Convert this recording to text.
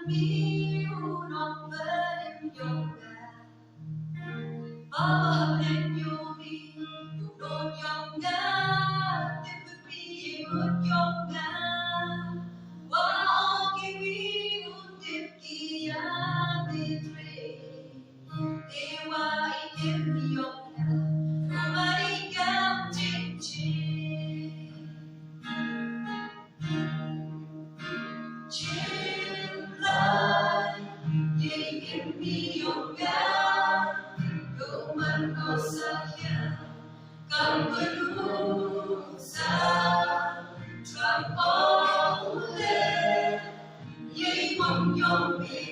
mio non yoga Baba yomi no yoga Tipi yoga Wa kimi utipia bitre Ewa itim yoga Kumari gam chinchin Chimlai Ying mi yoga Yoman ko sakya Kambalu sa Trapole Ying mong yomi